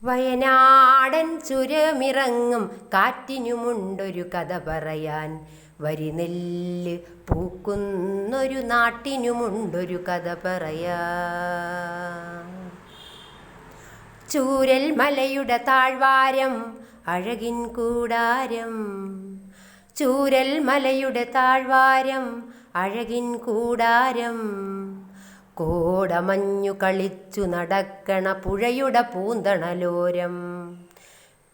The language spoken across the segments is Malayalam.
വയനാടൻ ചുരമിറങ്ങും കാറ്റിനുമുണ്ടൊരു കഥ പറയാൻ, വരിനെല്ല് പൂക്കുന്നൊരു നാട്ടിനുമുണ്ടൊരു കഥ പറയാൻ. ചൂരൽ മലയുടെ താഴ്വാരം അഴകിൻ കൂടാരം, ചൂരൽ മലയുടെ താഴ്വാരം അഴകിൻ കൂടാരം. കോടമഞ്ഞു കളിച്ചു നടക്കണ പുഴയുടെ പൂന്തണലോരം,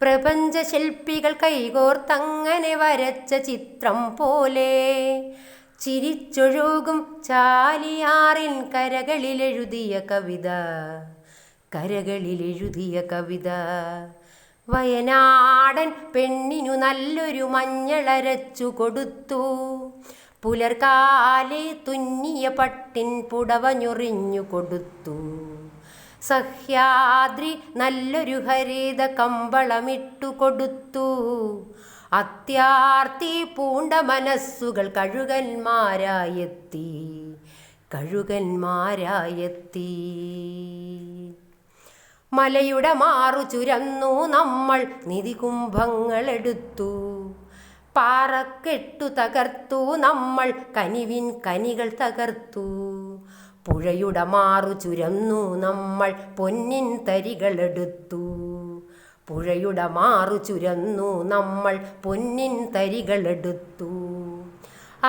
പ്രപഞ്ചശില്പികൾ കൈകോർത്തങ്ങനെ വരച്ച ചിത്രം പോലെ. ചിരിച്ചൊഴുകും ചാലിയാറിൻ കരകളിലെഴുതിയ കവിത, കരകളിലെഴുതിയ കവിത. വയനാടൻ പെണ്ണിനു നല്ലൊരു മഞ്ഞളരച്ചു കൊടുത്തു, പുലർകാലെ തുന്നിയ പട്ടിൻ പുടവഞ്ഞൊറിഞ്ഞു കൊടുത്തു. സഹ്യാദ്രി നല്ലൊരു ഹരിത കമ്പളമിട്ടു കൊടുത്തു. അത്യാർത്തി പൂണ്ട മനസ്സുകൾ കഴുകന്മാരായെത്തി, കഴുകന്മാരായെത്തി. മലയുടെ മാറു ചുരന്നു നമ്മൾ നിധികുംഭങ്ങളെടുത്തു, പാറക്കെട്ടു തകർത്തു നമ്മൾ കനിവിൻ കനികൾ തകർത്തു. പുഴയുടെ മാറു ചുരന്നു നമ്മൾ പൊന്നിൻ തരികളെടുത്തു, പുഴയുടെ മാറു ചുരന്നു നമ്മൾ പൊന്നിൻ തരികളെടുത്തു.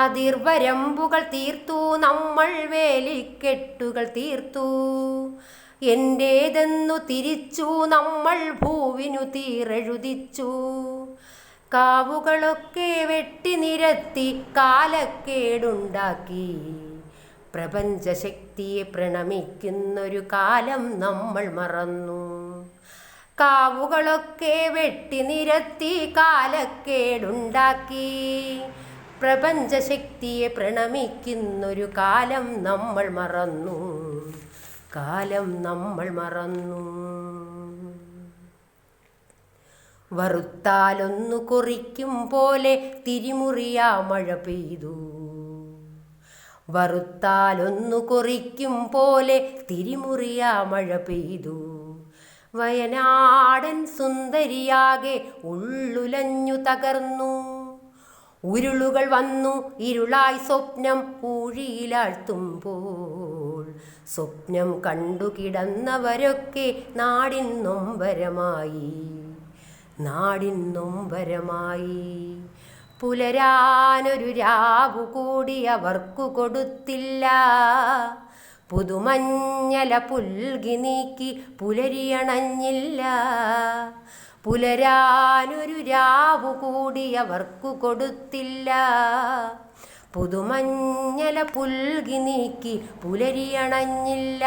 അതിർവരമ്പുകൾ തീർത്തു നമ്മൾ വേലിക്കെട്ടുകൾ തീർത്തു, എന്റേതെന്നു തിരിച്ചു നമ്മൾ ഭൂവിനു തീരെഴുതിച്ചു. കാവുകളൊക്കെ വെട്ടി നിരത്തി കാലക്കേടുണ്ടാക്കി, പ്രപഞ്ചശക്തിയെ പ്രണമിക്കുന്നൊരു കാലം നമ്മൾ മറന്നു. കാവുകളൊക്കെ വെട്ടി നിരത്തി കാലക്കേടുണ്ടാക്കി, പ്രപഞ്ചശക്തിയെ പ്രണമിക്കുന്നൊരു കാലം നമ്മൾ മറന്നു, കാലം നമ്മൾ മറന്നു. വറുത്താലൊന്നു കുറിക്കും പോലെ തിരിമുറിയാ മഴ പെയ്തു, വറുത്താലൊന്നു കുറിക്കും പോലെ തിരിമുറിയാ മഴ പെയ്തു. വയനാടൻ സുന്ദരിയാകെ ഉള്ളുലഞ്ഞു തകർന്നു, ഉരുളുകൾ വന്നു ഇരുളായി സ്വപ്നം ഊഴിയിലാഴ്ത്തുമ്പോൾ. സ്വപ്നം കണ്ടു കിടന്നവരൊക്കെ നാടിൻ നൊമ്പരമായി, നാടിൻ നൊമ്പരമായി. പുലരാനൊരു രാവു കൂടി അവർക്കു കൊടുത്തില്ല, പുതുമഞ്ഞല പുൽകി നീക്കി പുലരിയണഞ്ഞില്ല. പുലരാനൊരു രാവു കൂടി അവർക്കു കൊടുത്തില്ല, പുതുമഞ്ഞല പുൽകി നീക്കി പുലരിയണഞ്ഞില്ല.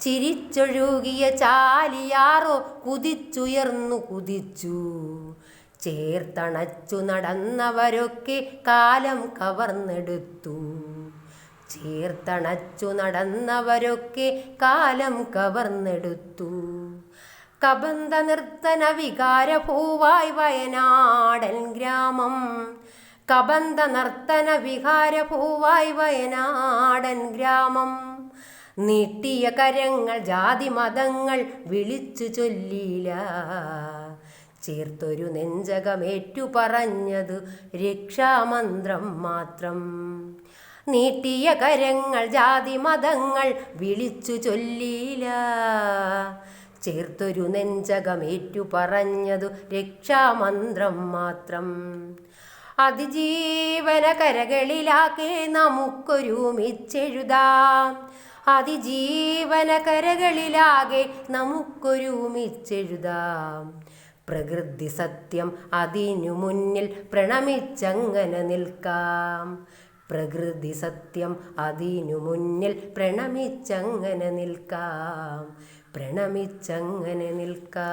ചിരിച്ചൊഴുകിയ ചാലിയാറോ കുതിച്ചുയർന്നു കുതിച്ചു, ചേർത്തണച്ചു നടന്നവരൊക്കെ കാലം കവർന്നെടുത്തു, ചേർത്തണച്ചു നടന്നവരൊക്കെ കാലം കവർന്നെടുത്തു. കബന്ധ നർത്തന വികാര പൂവായി വയനാടൻ ഗ്രാമം, കബന്ധ നർത്തന വികാര പൂവായി വയനാടൻ ഗ്രാമം. നീട്ടിയ കരങ്ങൾ ജാതി മതങ്ങൾ വിളിച്ചു ചൊല്ലിയില്ല, ചേർത്തൊരു നെഞ്ചകമേറ്റു പറഞ്ഞതു രക്ഷാമന്ത്രം മാത്രം. നീട്ടിയ കരങ്ങൾ ജാതി മതങ്ങൾ വിളിച്ചു ചൊല്ലിയില്ല, ചേർത്തൊരു നെഞ്ചകമേറ്റു പറഞ്ഞതു രക്ഷാമന്ത്രം മാത്രം. അതിജീവന കരകളിലാകെ നമുക്കൊരുമിച്ചെഴുതാം, അതിജീവന കരകളിലാകെ നമുക്കൊരുമിച്ചെഴുതാം. പ്രകൃതി സത്യം അതിനു മുന്നിൽ പ്രണമിച്ചങ്ങനെ നിൽക്കാം, പ്രകൃതി സത്യം അതിനു മുന്നിൽ പ്രണമിച്ചങ്ങനെ നിൽക്കാം, പ്രണമിച്ചങ്ങനെ നിൽക്കാം.